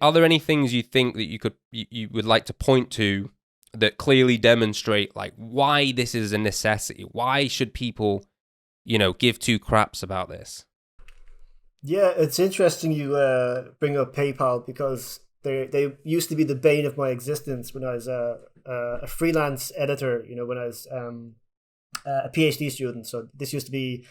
Are there any things you think that you would like to point to that clearly demonstrate like why this is a necessity? Why should people, give two craps about this? Yeah, it's interesting you bring up PayPal because they used to be the bane of my existence when I was a freelance editor. When I was a PhD student. So this used to be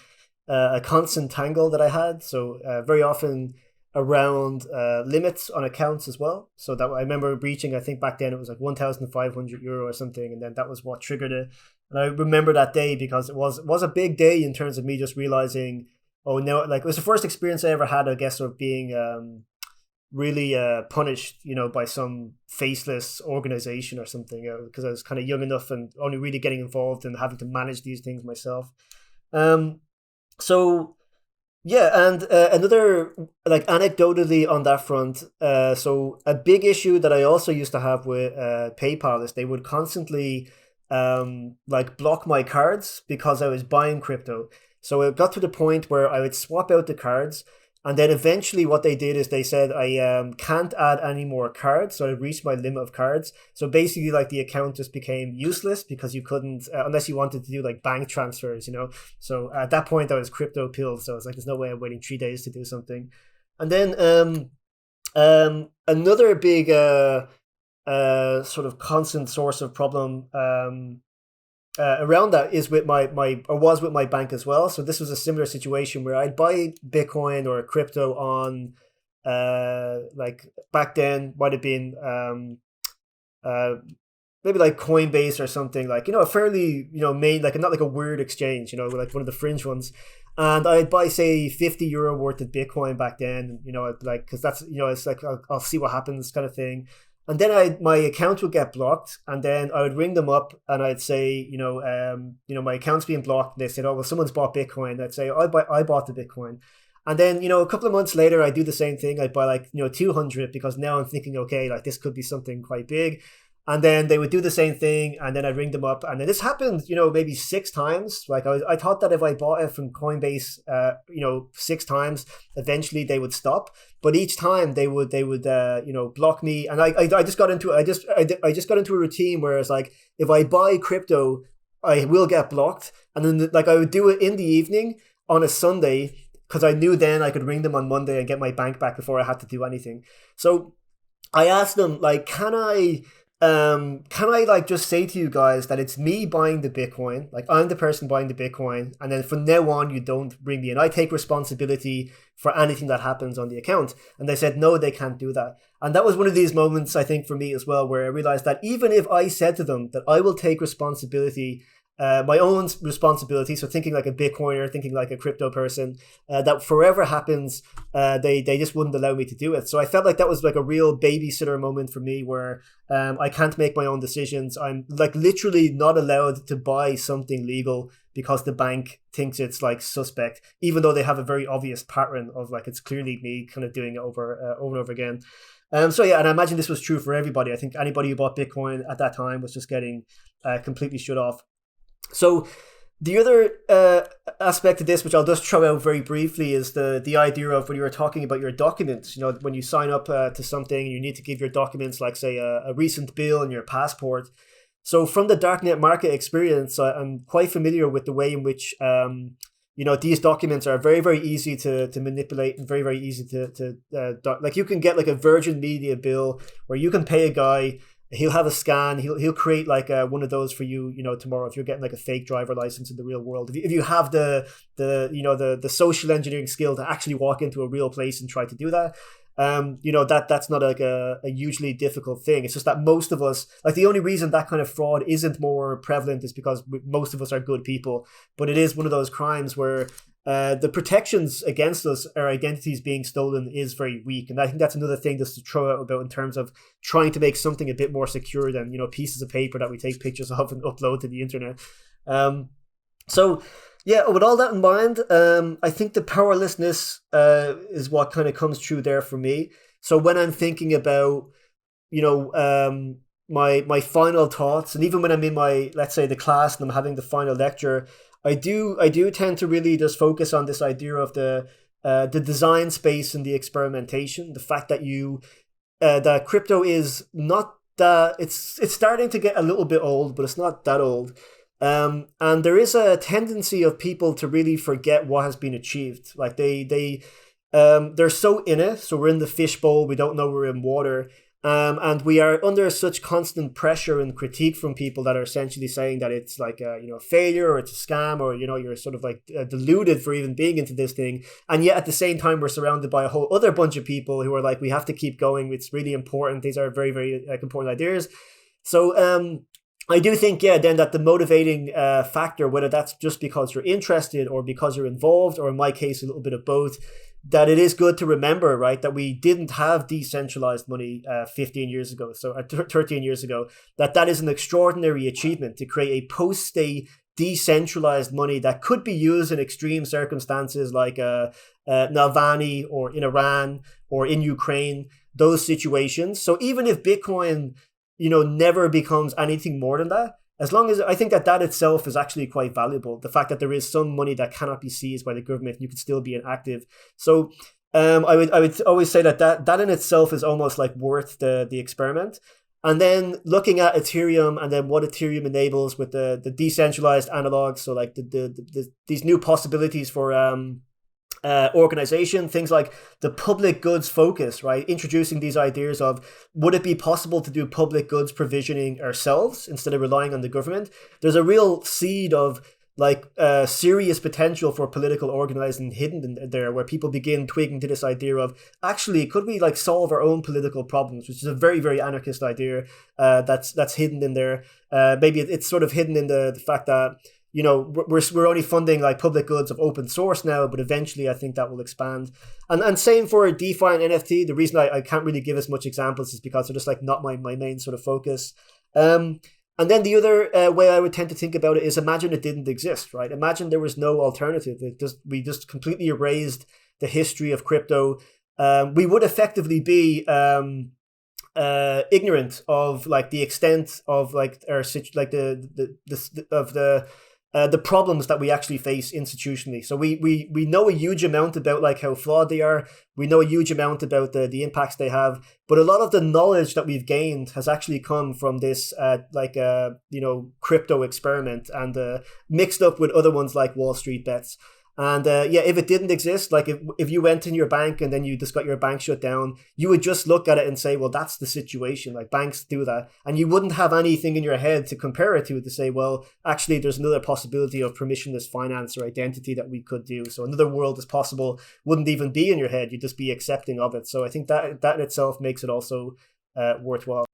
a constant tangle that I had. So very often around limits on accounts as well. So that I remember breaching. I think back then it was like €1,500 or something, and then that was what triggered it. And I remember that day because it was a big day in terms of me just realizing, oh no, like it was the first experience I ever had, I guess, of being really punished, by some faceless organization or something, because I was kind of young enough and only really getting involved and having to manage these things myself. Um, so yeah, and another like anecdotally on that front, so a big issue that I also used to have with PayPal is they would constantly like block my cards because I was buying crypto. So it got to the point where I would swap out the cards, and then eventually what they did is they said I can't add any more cards, so I reached my limit of cards. So basically, like the account just became useless because you couldn't unless you wanted to do like bank transfers. So at that point, I was crypto pilled. So it's like there's no way I'm waiting 3 days to do something. And then another big sort of constant source of problem around that is with my or was with my bank as well. So this was a similar situation where I'd buy Bitcoin or crypto on like back then might have been uh maybe like Coinbase or something, like a fairly main, like not like a weird exchange, like one of the fringe ones. And I'd buy say €50 worth of Bitcoin back then, like because that's it's like I'll see what happens kind of thing. And then my account would get blocked, and then I would ring them up and I'd say, my account's being blocked. And they said, oh well, someone's bought Bitcoin. I'd say I bought the Bitcoin. And then a couple of months later, I do the same thing. I'd buy like 200 because now I'm thinking, okay, like this could be something quite big. And then they would do the same thing, and then I'd ring them up, and then this happened, maybe 6 times. Like I thought that if I bought it from Coinbase, 6 times, eventually they would stop. But each time they would block me, and I just got into I just got into a routine where it's like if I buy crypto, I will get blocked, and then like I would do it in the evening on a Sunday because I knew then I could ring them on Monday and get my bank back before I had to do anything. So I asked them like, can I like just say to you guys that it's me buying the Bitcoin, like I'm the person buying the Bitcoin, and then from now on you don't bring me in. I take responsibility for anything that happens on the account. And they said no, they can't do that. And that was one of these moments, I think, for me as well, where I realized that even if I said to them that I will take responsibility, my own responsibility, so thinking like a Bitcoiner, thinking like a crypto person, that forever happens, they just wouldn't allow me to do it. So I felt like that was like a real babysitter moment for me, where I can't make my own decisions. I'm like literally not allowed to buy something legal because the bank thinks it's like suspect, even though they have a very obvious pattern of like it's clearly me kind of doing it over and over again. So yeah, and I imagine this was true for everybody. I think anybody who bought Bitcoin at that time was just getting completely shut off. So the other aspect of this, which I'll just throw out very briefly, is the idea of when you were talking about your documents. When you sign up to something, you need to give your documents, like say a recent bill and your passport. So from the darknet market experience, I'm quite familiar with the way in which these documents are very, very easy to manipulate and very, very easy to like you can get like a Virgin Media bill where you can pay a guy. He'll have a scan. He'll create like one of those for you. Tomorrow, if you're getting like a fake driver license in the real world, if you have the social engineering skill to actually walk into a real place and try to do that, that's not like a hugely difficult thing. It's just that most of us, like the only reason that kind of fraud isn't more prevalent is because most of us are good people. But it is one of those crimes where the protections against us, our identities being stolen, is very weak. And I think that's another thing just to throw out about in terms of trying to make something a bit more secure than pieces of paper that we take pictures of and upload to the internet. So yeah, with all that in mind, I think the powerlessness is what kind of comes through there for me. So when I'm thinking about my final thoughts, and even when I'm in my, let's say, the class and I'm having the final lecture, I do tend to really just focus on this idea of the design space and the experimentation, the fact that you that crypto is not that it's starting to get a little bit old, but it's not that old. And there is a tendency of people to really forget what has been achieved. Like they're so in it. So we're in the fishbowl. We don't know we're in water. And we are under such constant pressure and critique from people that are essentially saying that it's like a failure, or it's a scam, or you're sort of like deluded for even being into this thing. And yet at the same time, we're surrounded by a whole other bunch of people who are like, we have to keep going. It's really important. These are very, very important ideas. So I do think, then that the motivating factor, whether that's just because you're interested or because you're involved, or in my case, a little bit of both, that it is good to remember, right, that we didn't have decentralized money 15 years ago, so 13 years ago, that is an extraordinary achievement to create a post-state decentralized money that could be used in extreme circumstances like Navalny, or in Iran, or in Ukraine, those situations. So even if Bitcoin, never becomes anything more than that, as long as I think that itself is actually quite valuable. The fact that there is some money that cannot be seized by the government, you can still be inactive. So I would always say that in itself is almost like worth the experiment. And then looking at Ethereum, and then what Ethereum enables with the decentralized analogs, so like these new possibilities for organization, things like the public goods focus, right? Introducing these ideas of, would it be possible to do public goods provisioning ourselves instead of relying on the government? There's a real seed of like serious potential for political organizing hidden in there, where people begin twigging to this idea of, actually, could we like solve our own political problems, which is a very, very anarchist idea that's hidden in there. Maybe it's sort of hidden in the fact that we're only funding like public goods of open source now, but eventually I think that will expand. And same for DeFi and NFT. The reason I can't really give as much examples is because they're just like not my main sort of focus. And then the other way I would tend to think about it is, imagine it didn't exist, right? Imagine there was no alternative. We just completely erased the history of crypto. We would effectively be ignorant of like the extent of like our like the problems that we actually face institutionally. So we know a huge amount about like how flawed they are. We know a huge amount about the impacts they have. But a lot of the knowledge that we've gained has actually come from this crypto experiment, and mixed up with other ones like Wall Street bets. And if it didn't exist, like if you went in your bank and then you just got your bank shut down, you would just look at it and say, well, that's the situation. Like, banks do that. And you wouldn't have anything in your head to compare it to say, well, actually, there's another possibility of permissionless finance or identity that we could do. So another world is possible, wouldn't even be in your head. You'd just be accepting of it. So I think that in itself makes it also worthwhile.